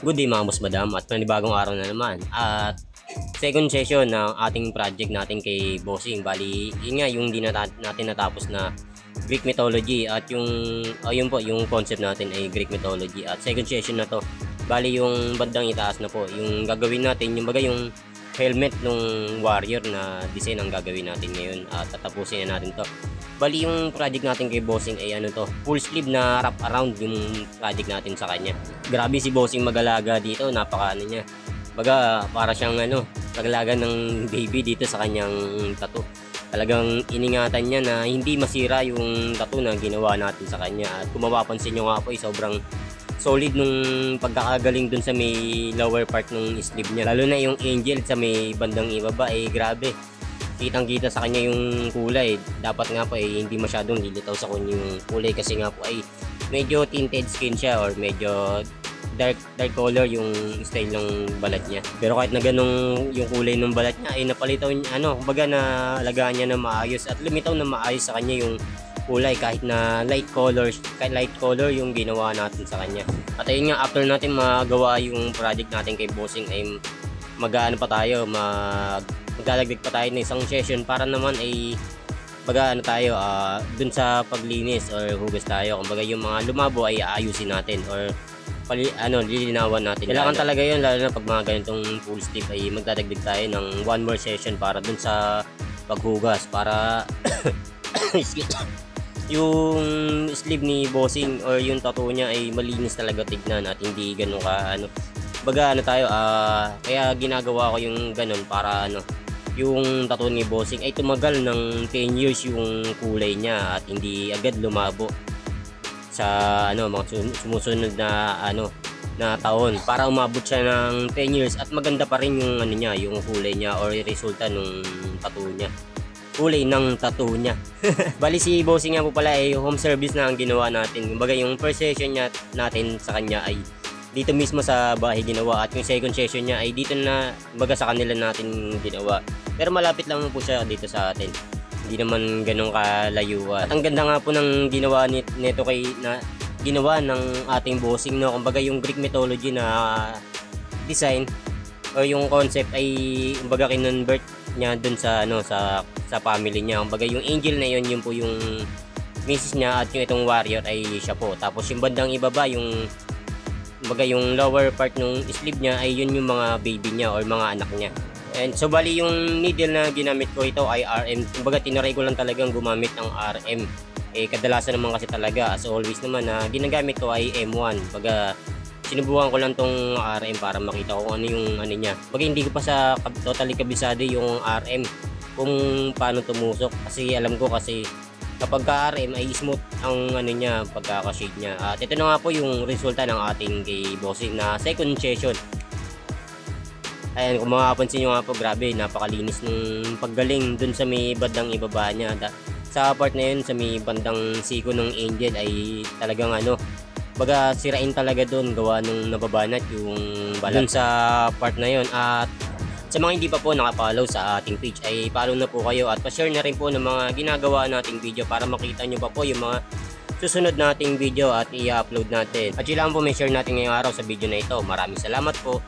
Good day mga boss madam at panibagong araw na naman at second session ng ating project natin kay Bossing. Bali, yun nga yung natin natapos na Greek mythology at yung yun po yung concept natin ay Greek mythology at second session na to. Bali yung bandang itaas na po yung gagawin natin, yung bagay yung helmet nung warrior na design ang gagawin natin ngayon at tatapusin na natin to. Bali yung project natin kay Bossing ay ano to, full sleeve na wrap around yung project natin sa kanya. Grabe si Bossing mag-alaga dito, napaka ano niya. Baga para siyang ano, nag-alaga ng baby dito sa kanyang tattoo. Talagang iningatan niya na hindi masira yung tattoo na ginawa natin sa kanya. At kung mapapansin nyo nga po ay sobrang solid nung pagkakagaling dun sa may lower part ng sleeve niya. Lalo na yung angel sa may bandang ibaba ay grabe. Kitang kita sa kanya yung kulay. Dapat nga po ay hindi masyadong lilitaw sa kanya yung kulay kasi nga po ay medyo tinted skin siya or medyo dark color yung style ng balat niya. Pero kahit na ganun yung kulay ng balat niya ay napalitaw niya, kumbaga na alagaan niya na maayos at lumitaw na maayos sa kanya yung kulay kahit na light color yung ginawa natin sa kanya. At ayun nga, after natin magawa yung project natin kay Bossing ay mag-ano pa tayo, maglalagdag pa tayo ng isang session para naman ay ano tayo dun sa paglinis or hugas tayo. Kumbaga yung mga lumabo ay aayusin natin or lilinawan natin. Kailangan talaga yun, lalo na pag mga ganitong full sleeve ay magdadagdag tayo ng one more session para dun sa paghugas para yung sleeve ni Bossing or yung tattoo niya ay malinis talaga tignan at hindi ganun ka baga tayo kaya ginagawa ko yung ganun para yung tattoo ni Bossing ay tumagal ng 10 years yung kulay niya at hindi agad lumabo sa mga sumusunod na na taon para umabot siya ng 10 years at maganda pa rin yung niya, yung kulay niya or resulta nung tattoo niya. Kulay ng tattoo niya. Bali si Bossing nga po pala ay home service na ang ginawa natin. Kumbaga yung first session natin sa kanya ay dito mismo sa bahay ginawa at yung second session niya ay dito na baga sa kanila natin ginawa. Pero malapit lang po siya dito sa atin. Hindi naman ganun kalayuan. At ang ganda nga po ng ginawa nito ginawa ng ating Bossing kumbaga yung Greek mythology na design o yung concept ay kumbaga kinonvert niya dun sa sa family niya. Kumbaga yung angel na yun po yung misis niya at yung itong warrior ay siya po. Tapos yung bandang ibaba yung kumbaga yung lower part ng sleeve niya ay yun yung mga baby niya or mga anak niya. And so bali yung needle na ginamit ko ito ay RM. Kumbaga tinaray ko lang talagang gumamit ng RM. Kadalasan naman kasi talaga as always naman na ginagamit ko ay M1. Kumbaga sinubukan ko lang tong RM para makita ko ano yung niya. Kumbaga hindi ko pa sa totally kabisado yung RM kung paano tumusok kasi alam ko kasi kapag ka-RM ay smooth ang niya, pagkaka-shade niya. At ito na nga po yung resulta ng ating kay Bossing na second session. Ayan, kung makapansin nyo nga po, grabe, napakalinis ng paggaling dun sa may bandang ibaba niya. Sa part na yun, sa may bandang siko ng angel ay talagang baga sirain talaga dun, gawa nung nababanat yung balat dun sa part na yun. At sa mga hindi pa po nakapollow sa ating page ay follow na po kayo at pa-share na rin po ng mga ginagawa nating video para makita nyo pa po yung mga susunod nating video at i-upload natin. At yun lang po may share natin ngayong araw sa video na ito. Maraming salamat po.